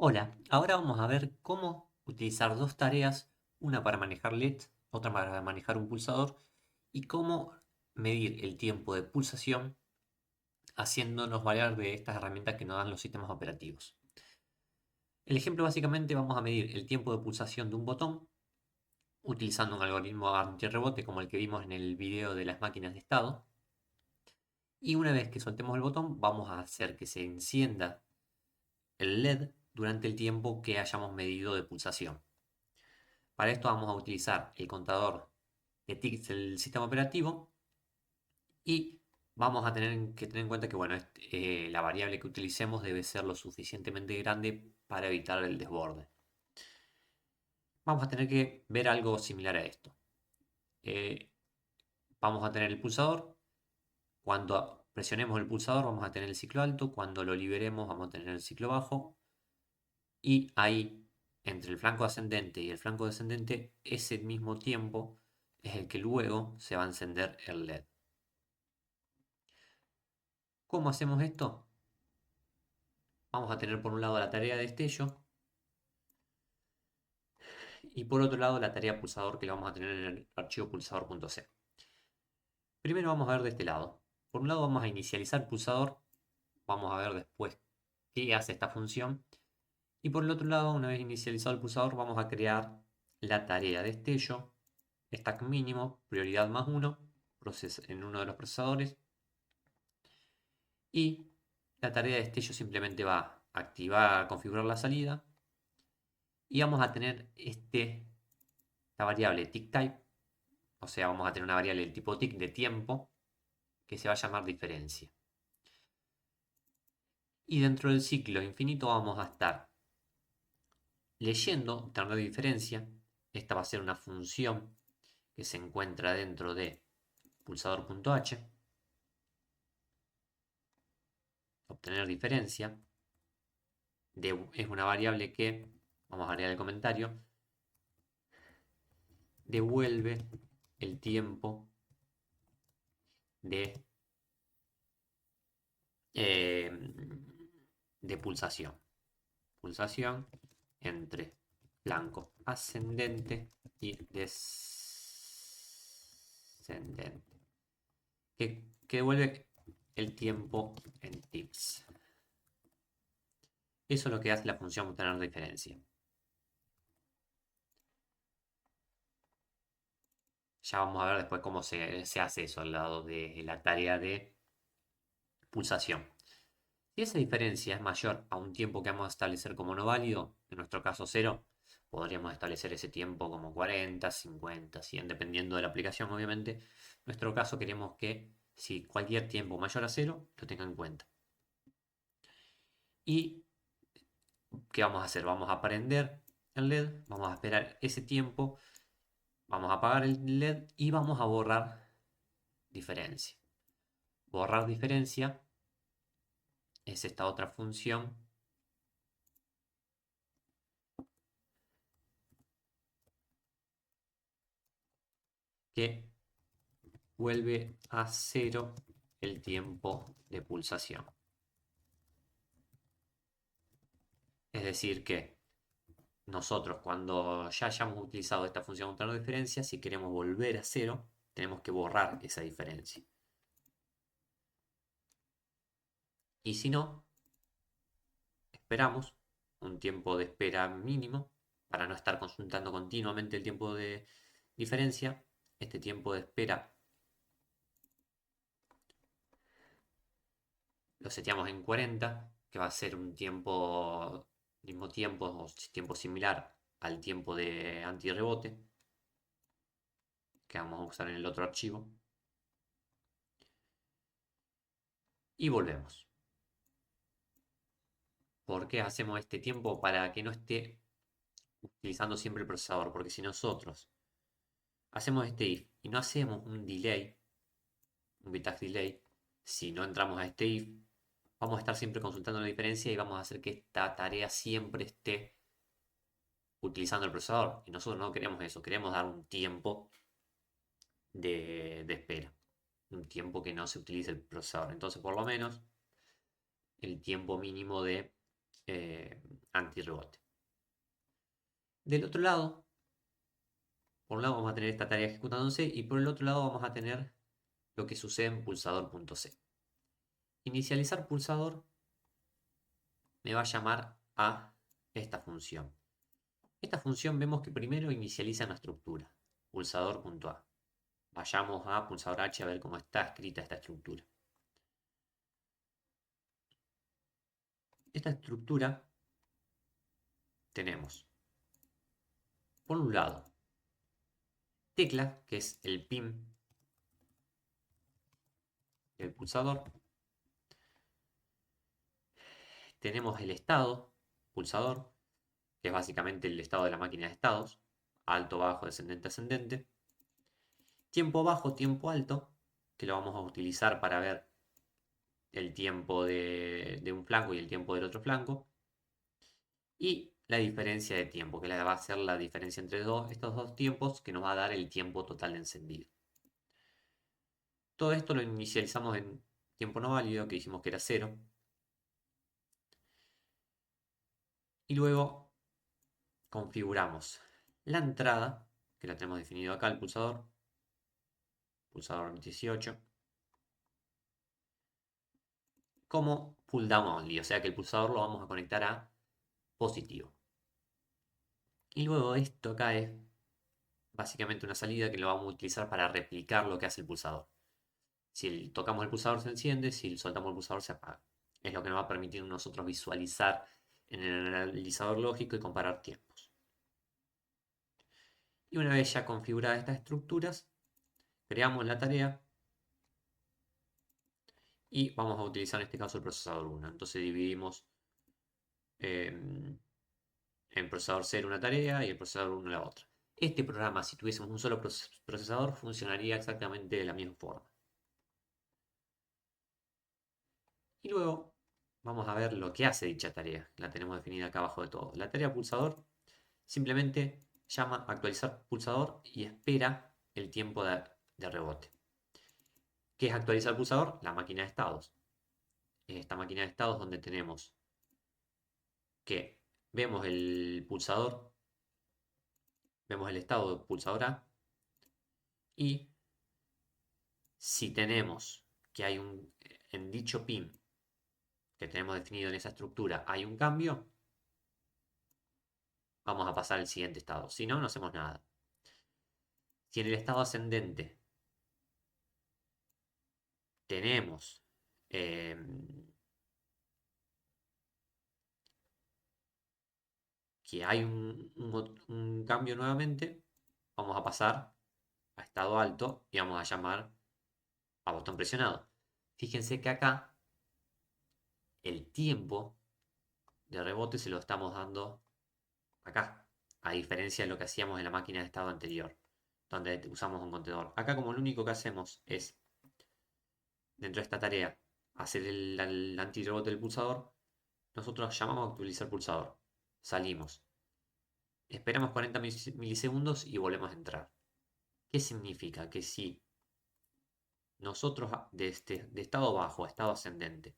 Hola, ahora vamos a ver cómo utilizar dos tareas, una para manejar LED, otra para manejar un pulsador, y cómo medir el tiempo de pulsación haciéndonos valer de estas herramientas que nos dan los sistemas operativos. El ejemplo básicamente vamos a medir el tiempo de pulsación de un botón utilizando un algoritmo antirrebote como el que vimos en el video de las máquinas de estado. Y una vez que soltemos el botón, vamos a hacer que se encienda el LED durante el tiempo que hayamos medido de pulsación. Para esto vamos a utilizar el contador de tickets del sistema operativo y vamos a tener que tener en cuenta que bueno, la variable que utilicemos debe ser lo suficientemente grande para evitar el desborde. Vamos a tener que ver algo similar a esto. Eh, Vamos a tener el pulsador. Cuando presionemos el pulsador vamos a tener el ciclo alto. Cuando lo liberemos vamos a tener el ciclo bajo. Y ahí, entre el flanco ascendente y el flanco descendente, ese mismo tiempo es el que luego se va a encender el LED. ¿Cómo hacemos esto? Vamos a tener por un lado la tarea de destello y por otro lado la tarea pulsador que la vamos a tener en el archivo pulsador.c. Primero vamos a ver de este lado. Por un lado vamos a inicializar el pulsador, vamos a ver después qué hace esta función. Y por el otro lado, una vez inicializado el pulsador, vamos a crear la tarea de destello, stack mínimo, prioridad más uno en uno de los procesadores. Y la tarea de destello simplemente va a activar, configurar la salida. Y vamos a tener esta variable tickType, o sea, vamos a tener una variable del tipo tick de tiempo que se va a llamar diferencia. Y dentro del ciclo infinito vamos a estar leyendo ternero de diferencia. Esta va a ser una función que se encuentra dentro de pulsador.h, obtener diferencia, es una variable que, vamos a agregar el comentario, devuelve el tiempo de, eh, de pulsación. Pulsación entre flanco ascendente y descendente. Que devuelve el tiempo en tips. Eso es lo que hace la función obtener diferencia. Ya vamos a ver después cómo se hace eso al lado de la tarea de pulsación. Si esa diferencia es mayor a un tiempo que vamos a establecer como no válido, en nuestro caso 0, podríamos establecer ese tiempo como 40, 50, 100, dependiendo de la aplicación, obviamente. En nuestro caso queremos que si cualquier tiempo mayor a 0, lo tenga en cuenta. ¿Y qué vamos a hacer? Vamos a prender el LED, vamos a esperar ese tiempo, vamos a apagar el LED y vamos a borrar diferencia. Borrar diferencia es esta otra función que vuelve a 0 el tiempo de pulsación. Es decir que nosotros cuando ya hayamos utilizado esta función de diferencia, si queremos volver a 0, tenemos que borrar esa diferencia. Y si no, esperamos un tiempo de espera mínimo para no estar consultando continuamente el tiempo de diferencia. Este tiempo de espera lo seteamos en 40, que va a ser un tiempo, mismo tiempo o tiempo similar al tiempo de antirrebote que vamos a usar en el otro archivo. Y volvemos. ¿Por qué hacemos este tiempo? Para que no esté utilizando siempre el procesador. Porque si nosotros hacemos este if y no hacemos un delay, un bittax delay, si no entramos a este if, vamos a estar siempre consultando la diferencia y vamos a hacer que esta tarea siempre esté utilizando el procesador. Y nosotros no queremos eso, queremos dar un tiempo de espera. Un tiempo que no se utilice el procesador. Entonces, por lo menos, el tiempo mínimo de antirrebote. Del otro lado, por un lado vamos a tener esta tarea ejecutándose y por el otro lado vamos a tener lo que sucede en pulsador.c. Inicializar pulsador me va a llamar a esta función. Esta función vemos que primero inicializa una estructura, pulsador.a. Vayamos a pulsador H a ver cómo está escrita esta estructura. Esta estructura tenemos, por un lado, tecla, que es el pin del pulsador. Tenemos el estado, pulsador, que es básicamente el estado de la máquina de estados, alto, bajo, descendente, ascendente. Tiempo bajo, tiempo alto, que lo vamos a utilizar para ver el tiempo de un flanco y el tiempo del otro flanco. Y la diferencia de tiempo, que va a ser la diferencia entre estos dos tiempos, que nos va a dar el tiempo total de encendido. Todo esto lo inicializamos en tiempo no válido, que dijimos que era 0. Y luego configuramos la entrada, que la tenemos definido acá, el pulsador 18, como pull down only, o sea que el pulsador lo vamos a conectar a positivo. Y luego esto acá es básicamente una salida que lo vamos a utilizar para replicar lo que hace el pulsador. Si tocamos el pulsador se enciende, si soltamos el pulsador se apaga. Es lo que nos va a permitir nosotros visualizar en el analizador lógico y comparar tiempos. Y una vez ya configuradas estas estructuras, creamos la tarea y vamos a utilizar en este caso el procesador 1. Entonces dividimos en procesador 0 una tarea y el procesador 1 la otra. Este programa, si tuviésemos un solo procesador, funcionaría exactamente de la misma forma. Y luego vamos a ver lo que hace dicha tarea. La tenemos definida acá abajo de todo. La tarea pulsador simplemente llama actualizar pulsador y espera el tiempo de rebote. ¿Qué es actualizar pulsador? La máquina de estados. Esta máquina de estados donde tenemos que vemos el pulsador, vemos el estado de pulsador A y si tenemos que hay en dicho pin que tenemos definido en esa estructura hay un cambio, vamos a pasar al siguiente estado. Si no, no hacemos nada. Si en el estado ascendente tenemos eh, que hay un cambio nuevamente, vamos a pasar a estado alto y vamos a llamar a botón presionado. Fíjense que acá el tiempo de rebote se lo estamos dando acá, a diferencia de lo que hacíamos en la máquina de estado anterior, donde usamos un contador. Acá como lo único que hacemos es, dentro de esta tarea, hacer el antirrebote del pulsador, nosotros llamamos a actualizar pulsador. Salimos. Esperamos 40 milisegundos y volvemos a entrar. ¿Qué significa? Que si nosotros de estado bajo a estado ascendente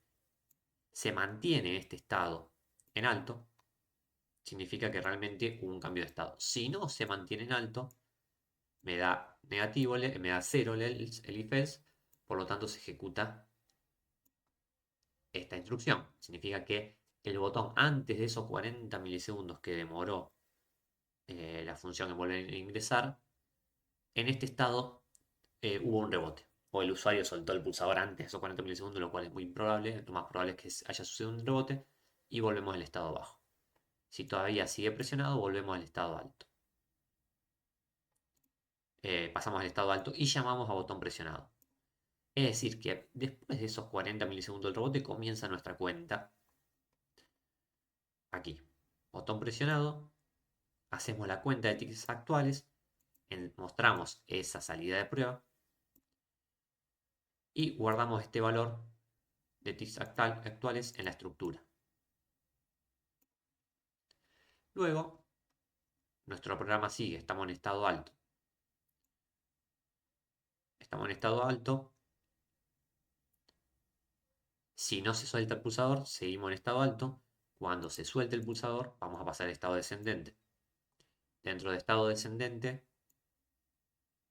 se mantiene este estado en alto, significa que realmente hubo un cambio de estado. Si no se mantiene en alto, me da negativo, me da 0 el if else, por lo tanto se ejecuta esta instrucción. Significa que el botón antes de esos 40 milisegundos que demoró la función en volver a ingresar, en este estado hubo un rebote. O el usuario soltó el pulsador antes de esos 40 milisegundos, lo cual es muy improbable. Lo más probable es que haya sucedido un rebote y volvemos al estado bajo. Si todavía sigue presionado, volvemos al estado alto. Pasamos al estado alto y llamamos a botón presionado. Es decir, que después de esos 40 milisegundos del rebote comienza nuestra cuenta. Aquí, botón presionado, hacemos la cuenta de tickets actuales, mostramos esa salida de prueba y guardamos este valor de tickets actuales en la estructura. Luego, nuestro programa sigue, estamos en estado alto. Estamos en estado alto. Si no se suelta el pulsador, seguimos en estado alto. Cuando se suelte el pulsador, vamos a pasar al estado descendente. Dentro de estado descendente,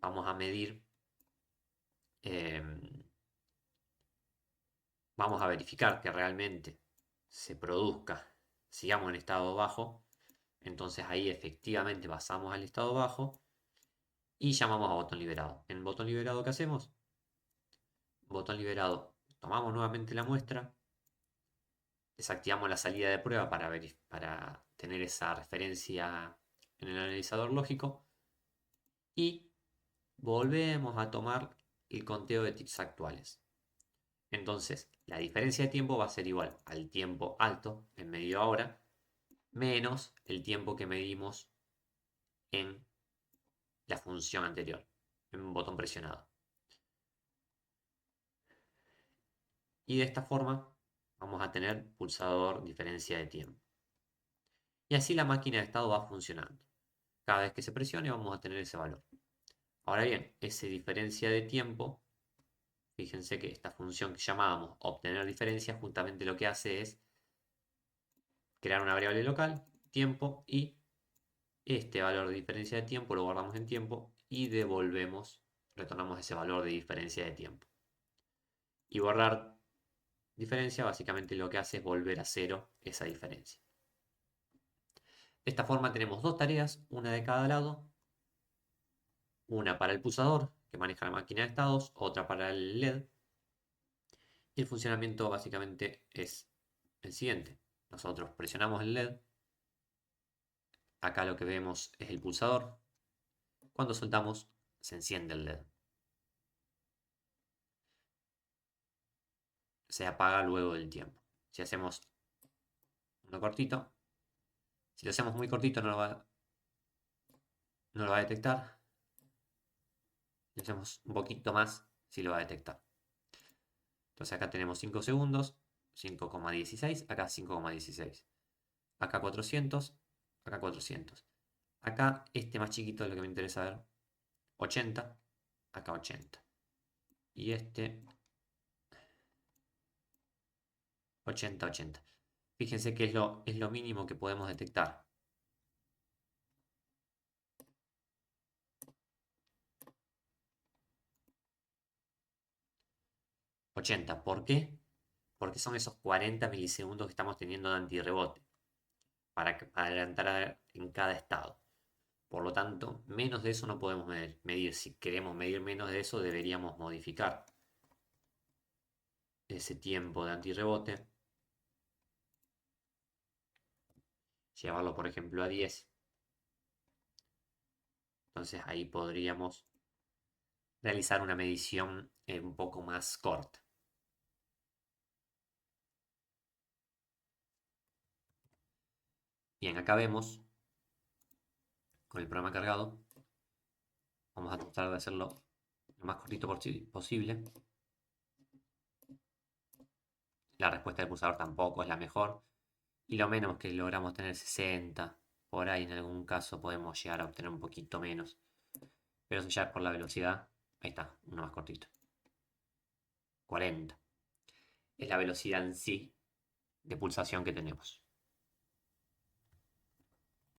vamos a medir, vamos a verificar que realmente se produzca, sigamos en estado bajo. Entonces ahí efectivamente pasamos al estado bajo y llamamos a botón liberado. En el botón liberado, ¿qué hacemos? Botón liberado, tomamos nuevamente la muestra, desactivamos la salida de prueba para tener esa referencia en el analizador lógico y volvemos a tomar el conteo de tics actuales. Entonces, la diferencia de tiempo va a ser igual al tiempo alto en media hora menos el tiempo que medimos en la función anterior, en un botón presionado. Y de esta forma vamos a tener pulsador diferencia de tiempo. Y así la máquina de estado va funcionando. Cada vez que se presione vamos a tener ese valor. Ahora bien, esa diferencia de tiempo, fíjense que esta función que llamábamos obtener diferencia justamente lo que hace es crear una variable local, tiempo, y este valor de diferencia de tiempo lo guardamos en tiempo y devolvemos, retornamos ese valor de diferencia de tiempo. Y borrar diferencia básicamente lo que hace es volver a cero esa diferencia. De esta forma tenemos dos tareas, una de cada lado, una para el pulsador que maneja la máquina de estados, otra para el LED. Y el funcionamiento básicamente es el siguiente. Nosotros presionamos el LED, acá lo que vemos es el pulsador. Cuando soltamos se enciende el LED. Se apaga luego del tiempo. Si hacemos uno cortito, si lo hacemos muy cortito no lo va a detectar. Si hacemos un poquito más, sí lo va a detectar. Entonces acá tenemos 5 segundos, 5,16, acá 5,16. Acá 400, acá 400. Acá este más chiquito es lo que me interesa ver. 80, acá 80. Y este 80, 80. Fíjense que es lo mínimo que podemos detectar. 80. ¿Por qué? Porque son esos 40 milisegundos que estamos teniendo de antirrebote para adelantar en cada estado. Por lo tanto, menos de eso no podemos medir. Si queremos medir menos de eso, deberíamos modificar ese tiempo de antirrebote. Llevarlo, por ejemplo, a 10. Entonces ahí podríamos realizar una medición un poco más corta. Bien, acá vemos con el programa cargado. Vamos a tratar de hacerlo lo más cortito posible. La respuesta del pulsador tampoco es la mejor. Y lo menos que logramos tener 60. Por ahí en algún caso podemos llegar a obtener un poquito menos. Pero eso ya es por la velocidad. Ahí está, uno más cortito. 40. Es la velocidad en sí de pulsación que tenemos.